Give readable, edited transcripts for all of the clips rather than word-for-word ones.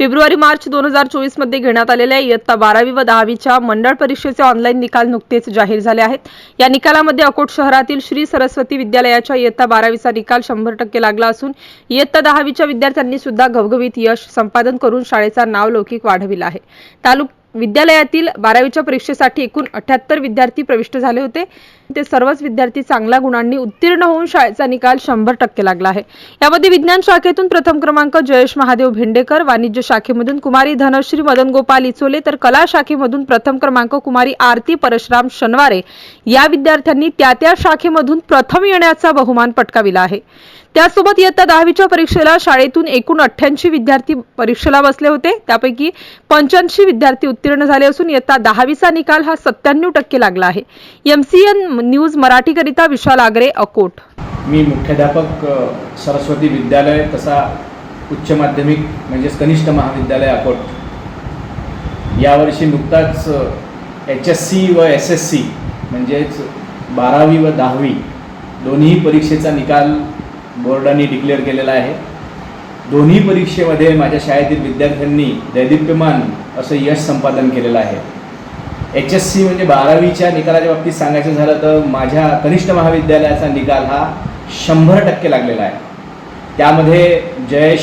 फेब्रुवारी-मार्च 2024 मध्ये घेण्यात आलेल्या इयत्ता 12वी व 10वीच्या मंडळ परीक्षेचे ऑनलाईन निकाल नुकतेच जाहीर झाले आहेत। या निकालामध्ये अकोट शहरातील श्री सरस्वती विद्यालयाच्या इयत्ता 12वीचा निकाल 100% लागला असून इयत्ता 10वीच्या विद्यार्थ्यांनी सुद्धा घवघवीत यश संपादन करून शाळेचा नावलौकिक वाढविला आहे। विद्यालयातील 12वीच्या परीक्षेसाठी एकूण 78 विद्यार्थी प्रविष्ट झाले होते। ते सर्वच विद्यार्थी चांगल्या गुणांनी उत्तीर्ण होऊन शाळेचा निकाल 100% लागला आहे। यामध्ये विज्ञान शाखेतून प्रथम क्रमांक जयेश महादेव भेंडेकर, वाणिज्य शाखेमधून कुमारी धनश्री मदन गोपाल इचोले तर कला शाखेमधून प्रथम क्रमांक कुमारी आरती परशुराम शनवारे या विद्यार्थ्यांनी त्या शाखेमधून प्रथम येण्याचा बहुमान पटकाविला आहे। त्यासोबत इयत्ता 10वीच्या परीक्षेला शाळेतून एकूण 88 विद्यार्थी परीक्षेला बसले होते। त्यापैकी 85 विद्यार्थी उत्तीर्ण झाले असून इयत्ता 10वीचा निकाल हा 97% लागला आहे। MCN न्यूज मराठीकरिता विशाल आगरे, अकोट। मी मुख्याध्यापक सरस्वती विद्यालय तसा उच्च माध्यमिक म्हणजेच कनिष्ठ महाविद्यालय अकोट यावर्षी नुकताच HSC व SSC म्हणजेच 12वी व 10वी दोन्ही परीक्षेचा निकाल बोर्डाने डिक्लेअर केलेला आहे। दोन्ही परीक्षेमध्ये माझ्या शाळेतील विद्यार्थ्यांनी दैदिप्यमान असं यश संपादन केलेलं आहे। HSC म्हणजे 12वीच्या निकालाच्या बाबतीत सांगायचं झालं तर माझ्या कनिष्ठ महाविद्यालयाचा निकाल हा 100% लागलेला आहे। त्यामध्ये जयेश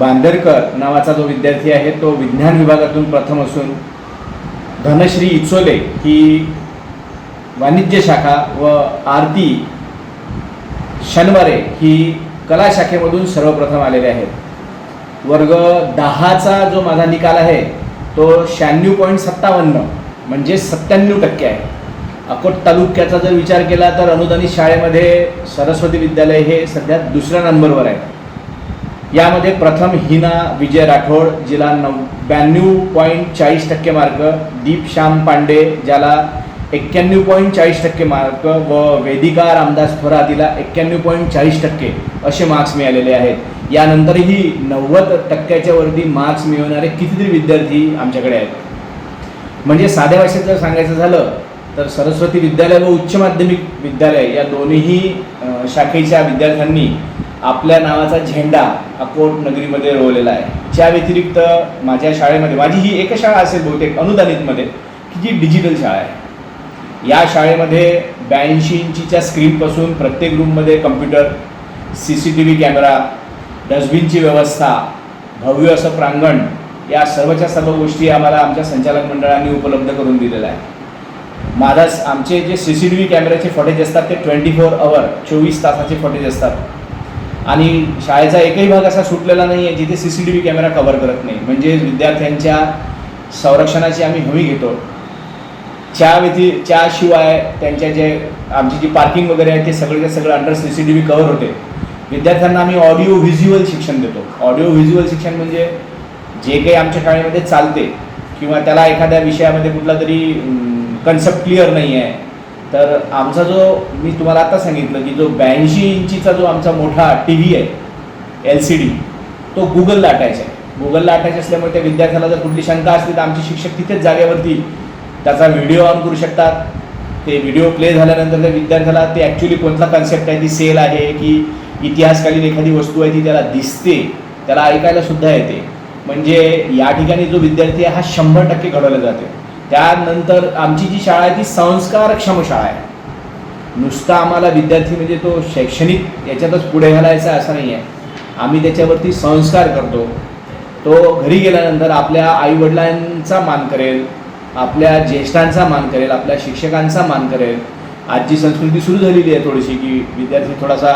बांदेरकर नावाचा जो विद्यार्थी आहे तो विज्ञान विभागातून प्रथम असून धनश्री इचोले ही वाणिज्य शाखा व आरती शनवारे ही कला शाखेमधून सर्वप्रथम आलेले आहेत। वर्ग 10चा जो माझा निकाल आहे तो 96.57 म्हणजे 97% आहे। अकोट तालुक्याचा जर विचार केला तर अनुदानित शाळेमध्ये सरस्वती विद्यालय हे सध्या दुसऱ्या नंबरवर आहे। यामध्ये प्रथम हिना विजय राठोड जिला 92.40% मार्क, दीप श्याम पांडे ज्याला 91.40% मार्क व वेदिका रामदास थोरात तिला 91.40% असे मार्क्स मिळालेले आहेत। यानंतरही 90% वरती मार्क्स मिळवणारे कितीतरी विद्यार्थी आमच्याकडे आहेत। म्हणजे साध्या भाषेत जर सांगायचं झालं तर सरस्वती विद्यालय व उच्च माध्यमिक विद्यालय या दोन्ही शाखेच्या विद्यार्थ्यांनी आपल्या नावाचा झेंडा अकोट नगरीमध्ये रोवलेला आहे। त्या व्यतिरिक्त माझ्या शाळेमध्ये माझी ही एक शाळा असेल बहुतेक अनुदानितमध्ये की जी डिजिटल शाळा आहे। या शाळेमध्ये 82 इंचीच्या स्क्रीनपासून प्रत्येक रूममध्ये कम्प्युटर, CCTV कॅमेरा, डस्टबिनची व्यवस्था, भव्य असं प्रांगण या सर्वच्या सर्व गोष्टी आम्हाला आमच्या संचालक मंडळाने उपलब्ध करून दिलेल्या आहे। आमचे जे CCTV कॅमेऱ्याचे फुटेज असतात ते 24 आवर 24 तासाचे फुटेज असतात आणि शाळेचा एकही भाग असा सुटलेला नाही आहे जिथे CCTV कॅमेरा कव्हर करत नाही। म्हणजे विद्यार्थ्यांच्या संरक्षणाची आम्ही हमी घेतो। त्याशिवाय त्यांच्या जे आमची जी पार्किंग वगैरे आहे ते सगळं अंडर CCTV कव्हर होते। विद्यार्थ्यांना आम्ही ऑडिओ व्हिज्युअल शिक्षण देतो। ऑडिओ व्हिज्युअल शिक्षण म्हणजे जे काही आमच्या शाळेमध्ये चालते किंवा त्याला एखाद्या विषयामध्ये कुठला तरी कन्सेप्ट क्लिअर नाही आहे तर आमचा जो मी तुम्हाला आता सांगितलं की जो 82 इंचीचा जो आमचा मोठा TV आहे LCD तो गुगलला अटॅच आहे। गुगलला अटॅच असल्यामुळे त्या विद्यार्थ्याला जर कुठली शंका असली तर आमचे शिक्षक तिथेच जागेवरती त्याचा व्हिडिओ ऑन करू शकतात। ते व्हिडिओ प्ले झाल्यानंतर त्या विद्यार्थ्याला ते ॲक्च्युली कोणता कन्सेप्ट आहे, ती सेल आहे की इतिहासकालीन एखादी वस्तू आहे ती त्याला दिसते, त्याला ऐकायला सुद्धा येते। म्हणजे या ठिकाणी जो विद्यार्थी आहे हा 100% घडवला जातो। त्यानंतर आमची जी शाळा आहे ती संस्कारक्षम शाळा आहे। नुसता आम्हाला विद्यार्थी म्हणजे तो शैक्षणिक याच्यातच पुढे घालायचा असं नाही आहे, आम्ही त्याच्यावरती संस्कार करतो। तो घरी गेल्यानंतर आपल्या आईवडिलांचा मान करेल, आपल्या ज्येष्ठांचा मान करेल, आपल्या शिक्षकांचा मान करेल। आज जी संस्कृती सुरू झालेली आहे थोडीशी की विद्यार्थी थोडासा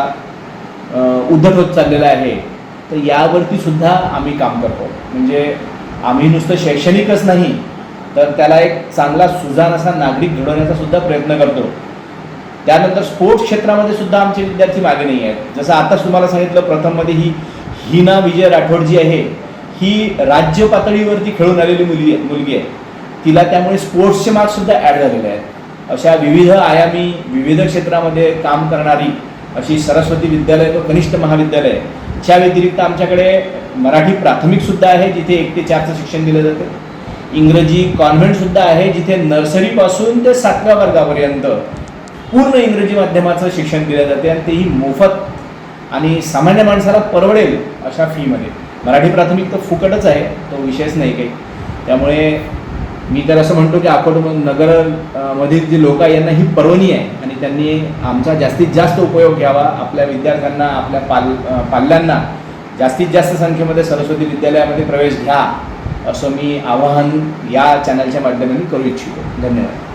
उद्धट होत चाललेला आहे तर यावरती सुद्धा आम्ही काम करतो। म्हणजे आम्ही नुसतं शैक्षणिकच नाही तर त्याला एक चांगला सुजाण असा नागरिक घडवण्याचा सुद्धा प्रयत्न करतो। त्यानंतर स्पोर्ट्स क्षेत्रामध्ये सुद्धा आमचे विद्यार्थी मागे नाही आहेत। जसं आताच तुम्हाला सांगितलं प्रथममध्ये ही हिना विजय राठोड जी आहे ही राज्य पातळीवरती खेळून आलेली मुलगी आहे। तिला त्यामुळे स्पोर्ट्सचे मार्क्स सुद्धा ॲड झालेले आहेत। अशा विविध आयामी विविध क्षेत्रामध्ये काम करणारी अशी सरस्वती विद्यालय व कनिष्ठ महाविद्यालय च्या व्यतिरिक्त आमच्याकडे मराठी प्राथमिक सुद्धा आहे जिथे 1 ते 4चं शिक्षण दिलं जातं। इंग्रजी कॉन्व्हेंट सुद्धा आहे जिथे नर्सरीपासून ते 7व्या वर्गापर्यंत पूर्ण इंग्रजी माध्यमाचं शिक्षण दिलं जाते आणि तेही मोफत आणि सामान्य माणसाला परवडेल अशा फीमध्ये। मराठी प्राथमिक तर फुकटच आहे, तो विषयच नाही काही. त्यामुळे मी तर असं म्हणतो की अकोट नगर मधील जी लोक आहे यांना ही पर्वणी आहे आणि त्यांनी आमचा जास्तीत जास्त उपयोग घ्यावा. आपल्या विद्यार्थ्यांना, आपल्या पाल्यांना जास्तीत जास्त संख्येमध्ये सरस्वती विद्यालयामध्ये प्रवेश घ्या असं मी आवाहन या चॅनलच्या माध्यमातून करू इच्छितो. धन्यवाद.